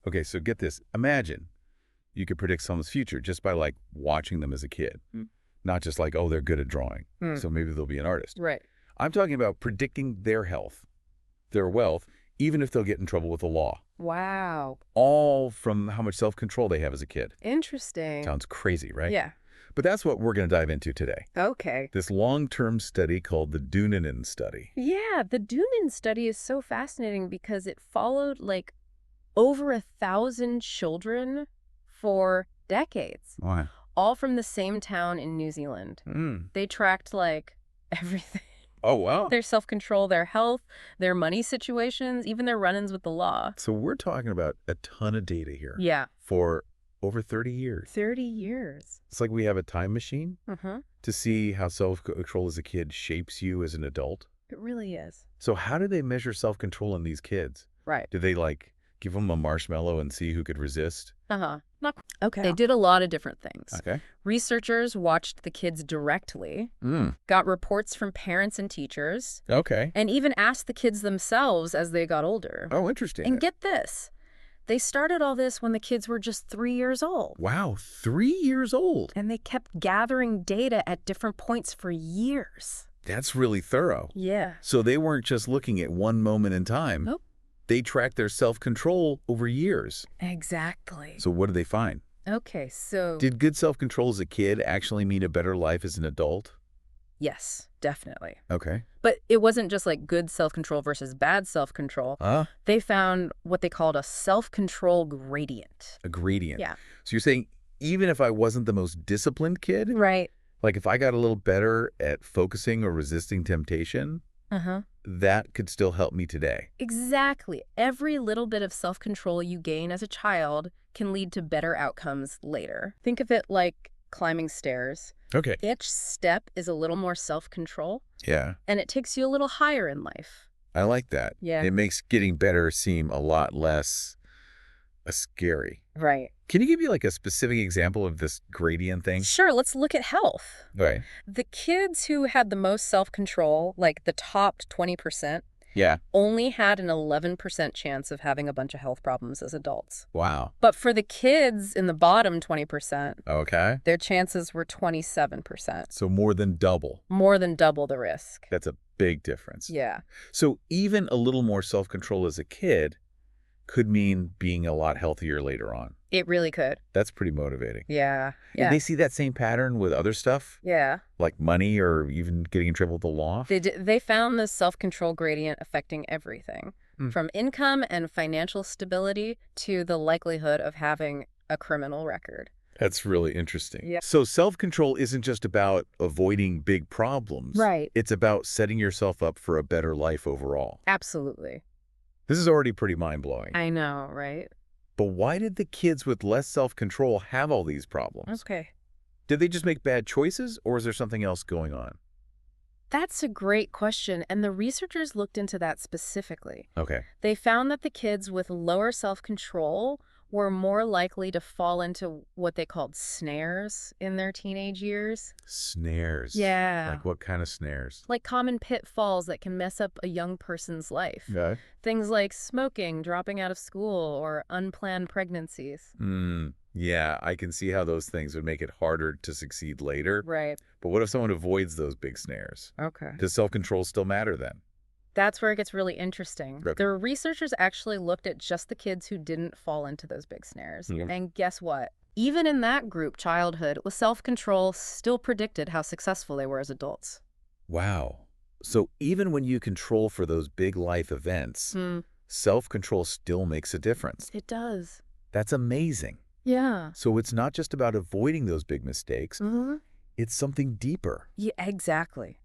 Okay, so get this. Imagine you could predict someone's future just by like watching them as a kid. Mm. Not just like, oh, they're good at drawing, so maybe they'll be an artist. Right. I'm talking about predicting their health, their wealth, even if they'll get in trouble with the law. Wow. All from how much self-control they have as a kid. Interesting. Sounds crazy, right? Yeah. But that's what we're going to dive into today. Okay. This long-term study called the Dunanan study. Yeah, the Dunan study is so fascinating because it followed like over 1,000 children for decades, Why? all from the same town in New Zealand. They tracked like everything. Oh, wow. Their self-control, their health, their money situations, even their run-ins with the law. So we're talking about a ton of data here. Yeah. For over 30 years. 30 years. It's like we have a time machine to see how self-control as a kid shapes you as an adult. It really is. So how do they measure self-control in these kids? Right. Do they like give them a marshmallow and see who could resist? Not okay. They did a lot of different things. Okay. Researchers watched the kids directly, got reports from parents and teachers, Okay. and even asked the kids themselves as they got older. Oh, interesting. And get this. They started all this when the kids were just 3 years old. Wow, 3 years old. And they kept gathering data at different points for years. That's really thorough. Yeah. So they weren't just looking at one moment in time. Nope. They tracked their self-control over years. Exactly. So what did they find? Okay, so... Did good self-control as a kid actually mean a better life as an adult? Yes, definitely. Okay. But it wasn't just like good self-control versus bad self-control. They found what they called a self-control gradient. A gradient. Yeah. So you're saying even if I wasn't the most disciplined kid, Right. like if I got a little better at focusing or resisting temptation, that could still help me today. Exactly. Every little bit of self-control you gain as a child can lead to better outcomes later. Think of it like climbing stairs. Okay. Each step is a little more self-control, Yeah. and it takes you a little higher in life. I like that. Yeah. It makes getting better seem a lot less scary. Right. Can you give me like a specific example of this gradient thing? Sure, let's look at health. Right. The kids who had the most self-control, like the top 20%, Yeah. only had an 11% chance of having a bunch of health problems as adults. Wow. But for the kids in the bottom 20%, Okay. their chances were 27%. So more than double. More than double the risk. That's a big difference. Yeah. So even a little more self-control as a kid could mean being a lot healthier later on. It really could. That's pretty motivating. Yeah. And they see that same pattern with other stuff, Yeah. like money or even getting in trouble with the law? They found the self-control gradient affecting everything, from income and financial stability to the likelihood of having a criminal record. That's really interesting. Yeah. So self-control isn't just about avoiding big problems. Right. It's about setting yourself up for a better life overall. Absolutely. This is already pretty mind-blowing. I know, right? But why did the kids with less self-control have all these problems? Okay. Did they just make bad choices, or is there something else going on? That's a great question, and the researchers looked into that specifically. Okay. They found that the kids with lower self-control were more likely to fall into what they called snares in their teenage years. Snares. Yeah. Like what kind of snares? Like common pitfalls that can mess up a young person's life. Okay. Things like smoking, dropping out of school, or unplanned pregnancies. Yeah, I can see how those things would make it harder to succeed later. Right. But what if someone avoids those big snares? Okay. Does self-control still matter then? That's where it gets really interesting. Okay. The researchers actually looked at just the kids who didn't fall into those big snares. And guess what? Even in that group childhood, with self-control still predicted how successful they were as adults. Wow. So even when you control for those big life events, self-control still makes a difference. It does. That's amazing. Yeah. So it's not just about avoiding those big mistakes. It's something deeper. Yeah, exactly.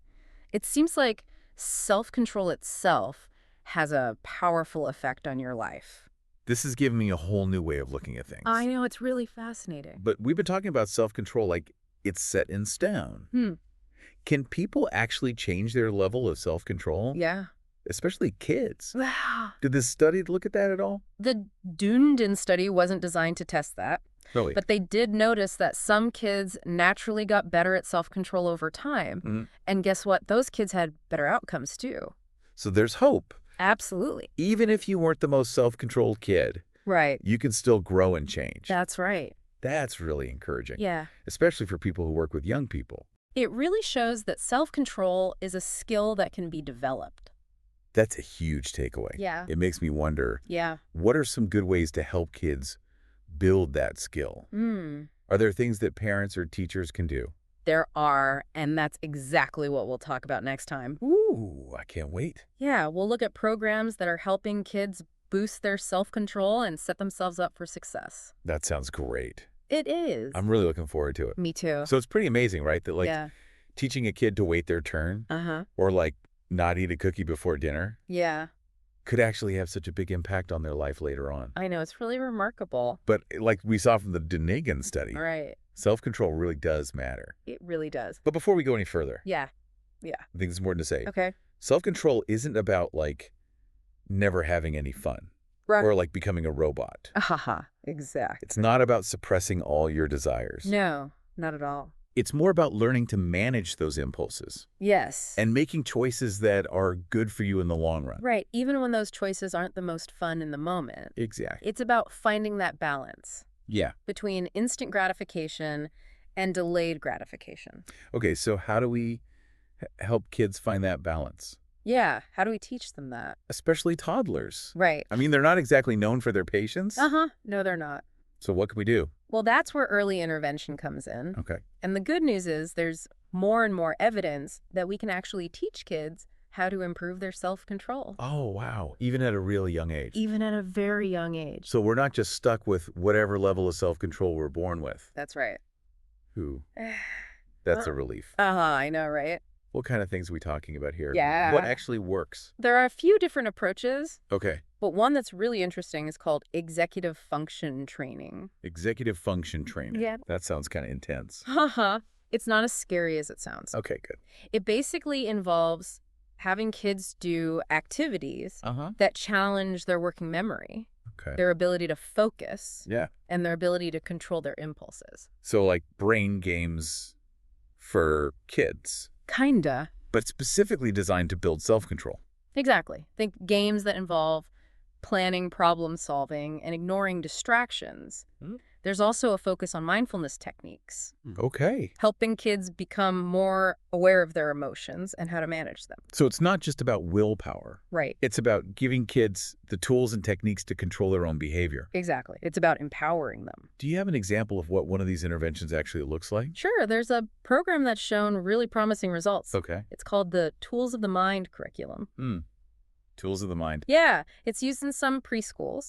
It seems like self-control itself has a powerful effect on your life. This has given me a whole new way of looking at things. I know, it's really fascinating. But we've been talking about self-control like it's set in stone. Can people actually change their level of self-control? Yeah. Especially kids. Wow. Did this study look at that at all? The Dunedin study wasn't designed to test that. Really? But they did notice that some kids naturally got better at self-control over time. And guess what? Those kids had better outcomes too. So there's hope. Absolutely. Even if you weren't the most self-controlled kid, Right. you can still grow and change. That's right. That's really encouraging. Yeah. Especially for people who work with young people. It really shows that self-control is a skill that can be developed. That's a huge takeaway. Yeah. It makes me wonder, Yeah. what are some good ways to help kids build that skill? Are there things that parents or teachers can do? There are, and that's exactly what we'll talk about next time. Ooh, I can't wait. Yeah, we'll look at programs that are helping kids boost their self-control and set themselves up for success. That sounds great. It is. I'm really looking forward to it. Me too. So it's pretty amazing, right? That Yeah. teaching a kid to wait their turn or not eat a cookie before dinner Yeah. could actually have such a big impact on their life later on. I know, it's really remarkable. But like we saw from the Dunnigan study, Right. self-control really does matter. It really does. But before we go any further, Yeah. I think there's more to say. Okay. Self-control isn't about never having any fun or becoming a robot. Exactly. It's not about suppressing all your desires. No, not at all. It's more about learning to manage those impulses Yes. and making choices that are good for you in the long run. Right, even when those choices aren't the most fun in the moment. Exactly. It's about finding that balance Yeah. between instant gratification and delayed gratification. Okay, so how do we help kids find that balance? Yeah, how do we teach them that? Especially toddlers. Right. I mean, they're not exactly known for their patience. No, they're not. So what can we do? Well, that's where early intervention comes in. Okay. And the good news is there's more and more evidence that we can actually teach kids how to improve their self-control. Oh, wow. Even at a really young age. Even at a very young age. So we're not just stuck with whatever level of self-control we're born with. That's right. Ooh. That's a relief. I know, right? What kind of things are we talking about here? Yeah. What actually works? There are a few different approaches, Okay. but one that's really interesting is called executive function training. Executive function training. Yeah. That sounds kind of intense. It's not as scary as it sounds. Okay, good. It basically involves having kids do activities that challenge their working memory, Okay. their ability to focus, Yeah. and their ability to control their impulses. So like brain games for kids, Kinda. but specifically designed to build self-control. Exactly. Think games that involve planning, problem solving, and ignoring distractions. There's also a focus on mindfulness techniques, Okay. helping kids become more aware of their emotions and how to manage them. So it's not just about willpower. Right. It's about giving kids the tools and techniques to control their own behavior. Exactly. It's about empowering them. Do you have an example of what one of these interventions actually looks like? Sure, there's a program that's shown really promising results. Okay. It's called the Tools of the Mind curriculum. Tools of the mind. Yeah, it's used in some preschools,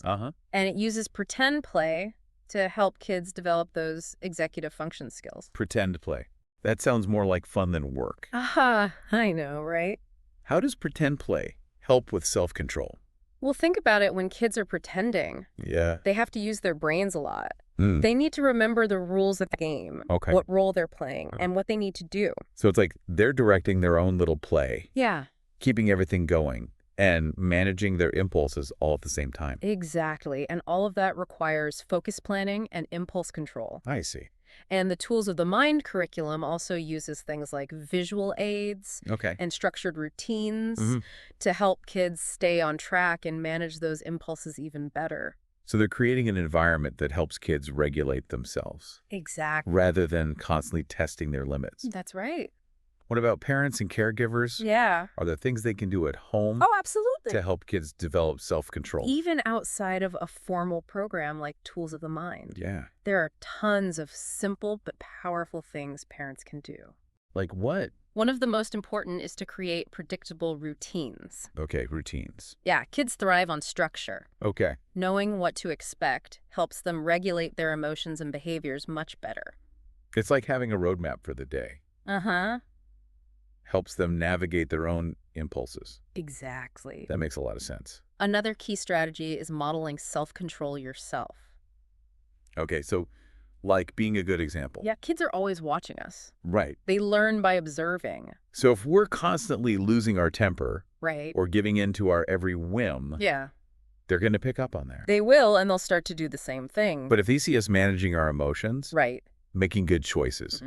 and it uses pretend play to help kids develop those executive function skills. Pretend play. That sounds more like fun than work. I know, right? How does pretend play help with self-control? Well, think about it when kids are pretending. Yeah. They have to use their brains a lot. They need to remember the rules of the game, what role they're playing, and what they need to do. So it's like they're directing their own little play. Yeah. Keeping everything going and managing their impulses all at the same time. Exactly. And all of that requires focus planning and impulse control. I see. And the Tools of the Mind curriculum also uses things like visual aids and structured routines to help kids stay on track and manage those impulses even better. So they're creating an environment that helps kids regulate themselves. Exactly. Rather than constantly testing their limits. That's right. What about parents and caregivers? Yeah. Are there things they can do at home Oh, absolutely. to help kids develop self-control? Even outside of a formal program like Tools of the Mind. Yeah. There are tons of simple but powerful things parents can do. Like what? One of the most important is to create predictable routines. Okay, routines. Yeah, kids thrive on structure. Okay. Knowing what to expect helps them regulate their emotions and behaviors much better. It's like having a roadmap for the day. Helps them navigate their own impulses. Exactly. That makes a lot of sense. Another key strategy is modeling self-control yourself. Okay, so like being a good example. Yeah, kids are always watching us. Right. They learn by observing. So if we're constantly losing our temper Right. or giving in to our every whim, Yeah. they're going to pick up on that. They will, and they'll start to do the same thing. But if they see us managing our emotions, Right. making good choices,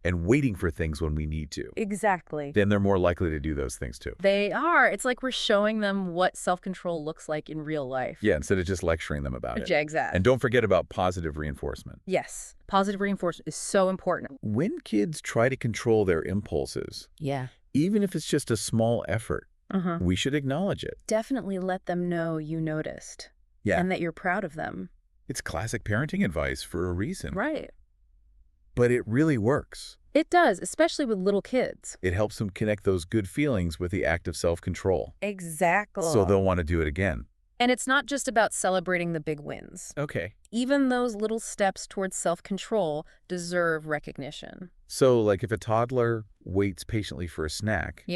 and waiting for things when we need to, Exactly. then they're more likely to do those things too. They are. It's like we're showing them what self-control looks like in real life. Yeah, instead of just lecturing them about it. Exactly. And don't forget about positive reinforcement. Yes. Positive reinforcement is so important. When kids try to control their impulses, even if it's just a small effort, we should acknowledge it. Definitely let them know you noticed. Yeah. And that you're proud of them. It's classic parenting advice for a reason. Right. But it really works. It does, especially with little kids. It helps them connect those good feelings with the act of self-control. Exactly. So they'll want to do it again. And it's not just about celebrating the big wins. Okay. Even those little steps towards self-control deserve recognition. So, like if a toddler waits patiently for a snack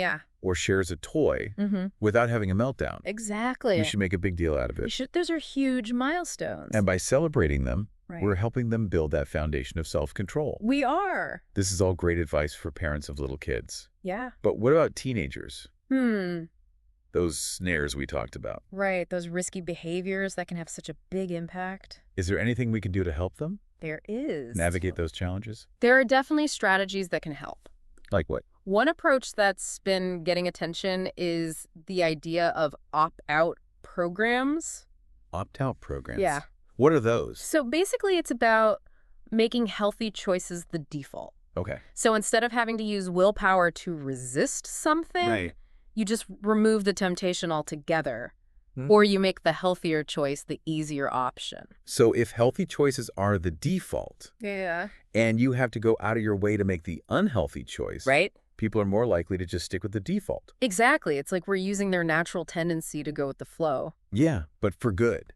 or shares a toy without having a meltdown, exactly, we should make a big deal out of it. Those are huge milestones. And by celebrating them, we're helping them build that foundation of self-control. We are. This is all great advice for parents of little kids. Yeah. But what about teenagers? Those snares we talked about. Right, those risky behaviors that can have such a big impact. Is there anything we can do to help them? There is. Navigate those challenges? There are definitely strategies that can help. Like what? One approach that's been getting attention is the idea of opt-out programs. Opt-out programs? Yeah. What are those? So basically it's about making healthy choices the default. Okay. So instead of having to use willpower to resist something, you just remove the temptation altogether. Or you make the healthier choice the easier option. So if healthy choices are the default, and you have to go out of your way to make the unhealthy choice, people are more likely to just stick with the default. Exactly. It's like we're using their natural tendency to go with the flow. Yeah, but for good.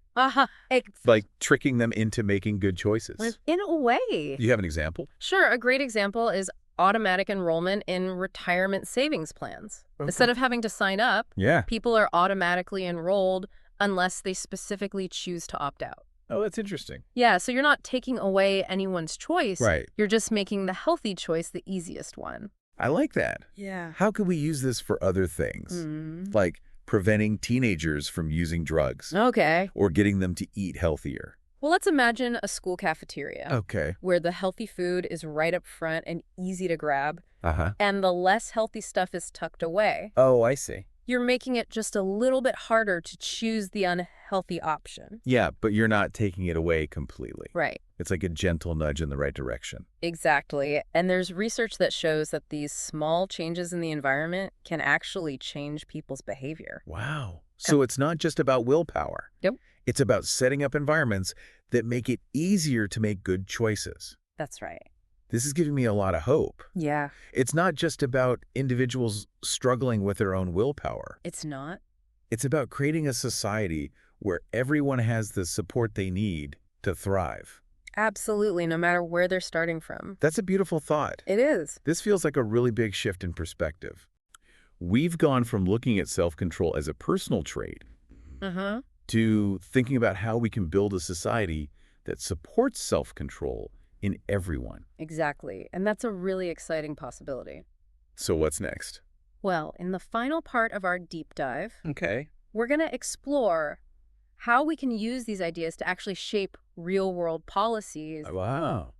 Like tricking them into making good choices. In a way. You have an example? Sure. A great example is automatic enrollment in retirement savings plans. Instead of having to sign up, people are automatically enrolled unless they specifically choose to opt out. Oh, that's interesting. Yeah, so you're not taking away anyone's choice. Right. You're just making the healthy choice the easiest one. I like that. Yeah. How could we use this for other things? Like preventing teenagers from using drugs. Okay. Or getting them to eat healthier. Well, let's imagine a school cafeteria. Okay. Where the healthy food is right up front and easy to grab. And the less healthy stuff is tucked away. Oh, I see. You're making it just a little bit harder to choose the unhealthy option. Yeah, but you're not taking it away completely. Right. It's like a gentle nudge in the right direction. Exactly. And there's research that shows that these small changes in the environment can actually change people's behavior. Wow. So it's not just about willpower. Yep. It's about setting up environments that make it easier to make good choices. That's right. This is giving me a lot of hope. Yeah. It's not just about individuals struggling with their own willpower. It's not. It's about creating a society where everyone has the support they need to thrive. Absolutely, no matter where they're starting from. That's a beautiful thought. It is. This feels like a really big shift in perspective. We've gone from looking at self-control as a personal trait to thinking about how we can build a society that supports self-control in everyone. Exactly. And that's a really exciting possibility. So what's next? Well, in the final part of our deep dive, we're going to explore how we can use these ideas to actually shape real-world policies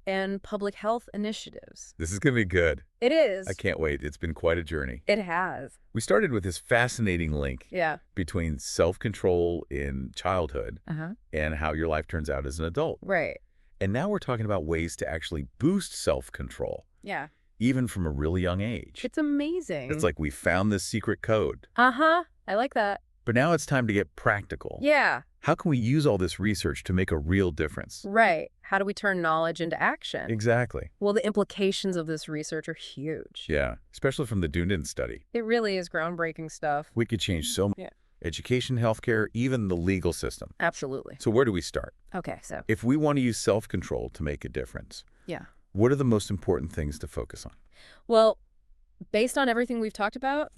and public health initiatives. This is going to be good. It is. I can't wait. It's been quite a journey. It has. We started with this fascinating link between self-control in childhood and how your life turns out as an adult. Right. And now we're talking about ways to actually boost self-control. Yeah. Even from a really young age. It's amazing. It's like we found this secret code. I like that. But now it's time to get practical. Yeah. How can we use all this research to make a real difference? Right. How do we turn knowledge into action? Exactly. Well, the implications of this research are huge. Yeah, especially from the Dunedin study. It really is groundbreaking stuff. We could change so much. Yeah. Education, healthcare, even the legal system. Absolutely. So where do we start? Okay, so if we want to use self-control to make a difference, what are the most important things to focus on? Well, based on everything we've talked about,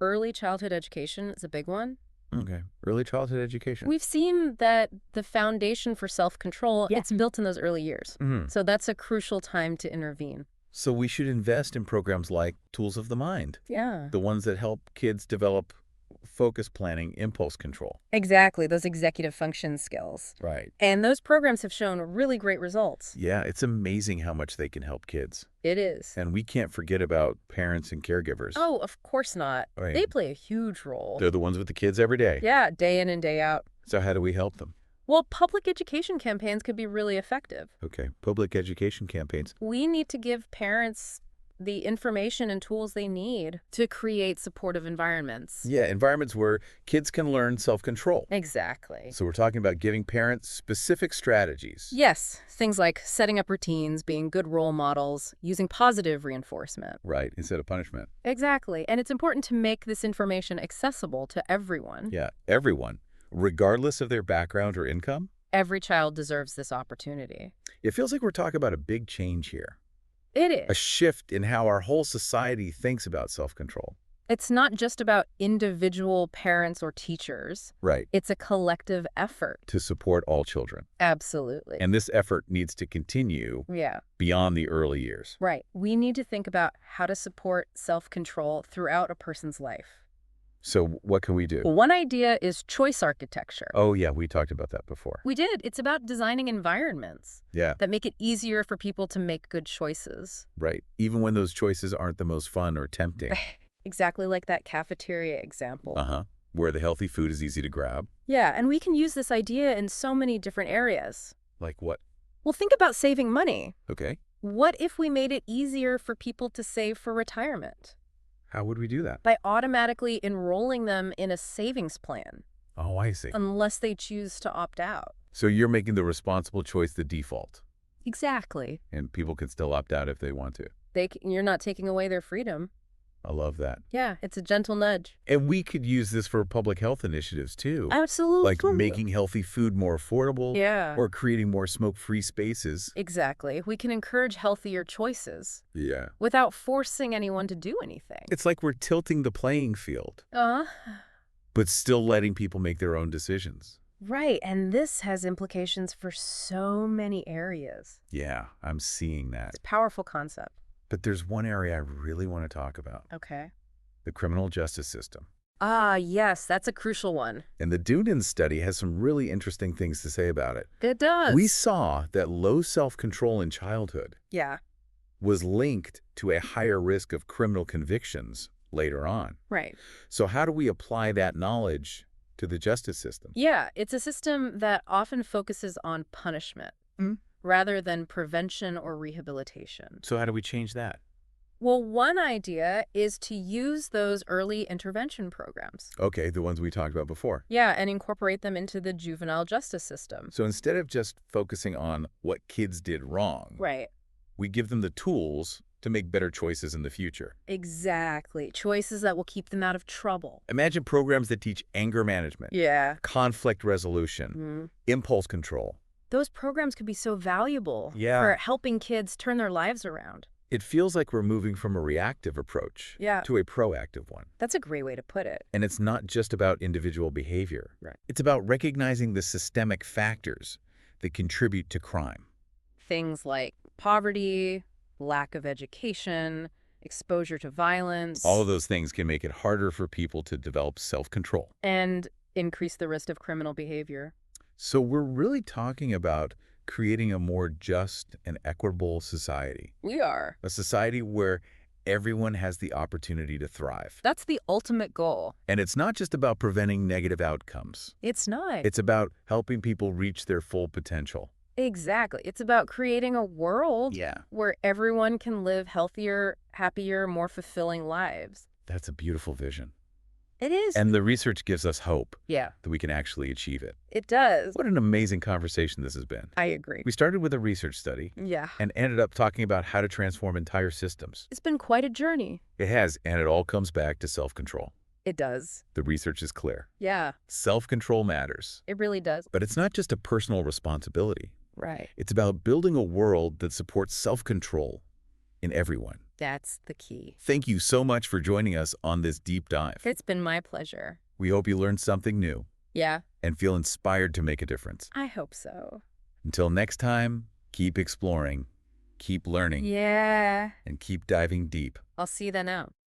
early childhood education is a big one. Okay. Early childhood education. We've seen that the foundation for self-control, it's built in those early years. So that's a crucial time to intervene. So we should invest in programs like Tools of the Mind. Yeah. The ones that help kids develop focus planning, impulse control. Exactly, those executive function skills. Right. And those programs have shown really great results. Yeah, it's amazing how much they can help kids. It is. And we can't forget about parents and caregivers. Oh, of course not. Right. They play a huge role. They're the ones with the kids every day. Yeah, day in and day out. So how do we help them? Well, public education campaigns could be really effective. Okay, public education campaigns. We need to give parents the information and tools they need to create supportive environments. Yeah, environments where kids can learn self-control. Exactly. So we're talking about giving parents specific strategies. Yes, things like setting up routines, being good role models, using positive reinforcement. Right, instead of punishment. Exactly. And it's important to make this information accessible to everyone. Yeah, everyone, regardless of their background or income. Every child deserves this opportunity. It feels like we're talking about a big change here. It is. A shift in how our whole society thinks about self-control. It's not just about individual parents or teachers. Right. It's a collective effort. To support all children. Absolutely. And this effort needs to continue beyond the early years. Right. We need to think about how to support self-control throughout a person's life. So what can we do? Well, one idea is choice architecture. Oh, yeah, we talked about that before. We did. It's about designing environments that make it easier for people to make good choices. Right. Even when those choices aren't the most fun or tempting. Exactly like that cafeteria example. Where the healthy food is easy to grab. Yeah, and we can use this idea in so many different areas. Like what? Well, think about saving money. Okay. What if we made it easier for people to save for retirement? How would we do that? By automatically enrolling them in a savings plan. Oh, I see. Unless they choose to opt out. So you're making the responsible choice the default. Exactly. And people can still opt out if they want to. You're not taking away their freedom. I love that. Yeah, it's a gentle nudge. And we could use this for public health initiatives, too. Absolutely. Like making healthy food more affordable. Yeah. Or creating more smoke-free spaces. Exactly. We can encourage healthier choices. Yeah. Without forcing anyone to do anything. It's like we're tilting the playing field. But still letting people make their own decisions. Right. And this has implications for so many areas. Yeah, I'm seeing that. It's a powerful concept. But there's one area I really want to talk about. Okay. The criminal justice system. Yes, that's a crucial one. And the Doonan study has some really interesting things to say about it. It does. We saw that low self-control in childhood was linked to a higher risk of criminal convictions later on. Right. So how do we apply that knowledge to the justice system? Yeah, it's a system that often focuses on punishment rather than prevention or rehabilitation. So how do we change that? Well, one idea is to use those early intervention programs. Okay, the ones we talked about before. Yeah, and incorporate them into the juvenile justice system. So instead of just focusing on what kids did wrong, we give them the tools to make better choices in the future. Exactly. Choices that will keep them out of trouble. Imagine programs that teach anger management, conflict resolution, impulse control. Those programs could be so valuable for helping kids turn their lives around. It feels like we're moving from a reactive approach to a proactive one. That's a great way to put it. And it's not just about individual behavior. Right. It's about recognizing the systemic factors that contribute to crime. Things like poverty, lack of education, exposure to violence. All of those things can make it harder for people to develop self-control. And increase the risk of criminal behavior. So we're really talking about creating a more just and equitable society. We are. A society where everyone has the opportunity to thrive. That's the ultimate goal. And it's not just about preventing negative outcomes. It's not. It's about helping people reach their full potential. Exactly. It's about creating a world where everyone can live healthier, happier, more fulfilling lives. That's a beautiful vision. It is. And the research gives us hope that we can actually achieve it. It does. What an amazing conversation this has been. I agree. We started with a research study and ended up talking about how to transform entire systems. It's been quite a journey. It has, and it all comes back to self-control. It does. The research is clear. Yeah. Self-control matters. It really does. But it's not just a personal responsibility. Right. It's about building a world that supports self-control in everyone. That's the key. Thank you so much for joining us on this deep dive. It's been my pleasure. We hope you learned something new. Yeah. And feel inspired to make a difference. I hope so. Until next time, keep exploring, keep learning. Yeah. And keep diving deep. I'll see you then out.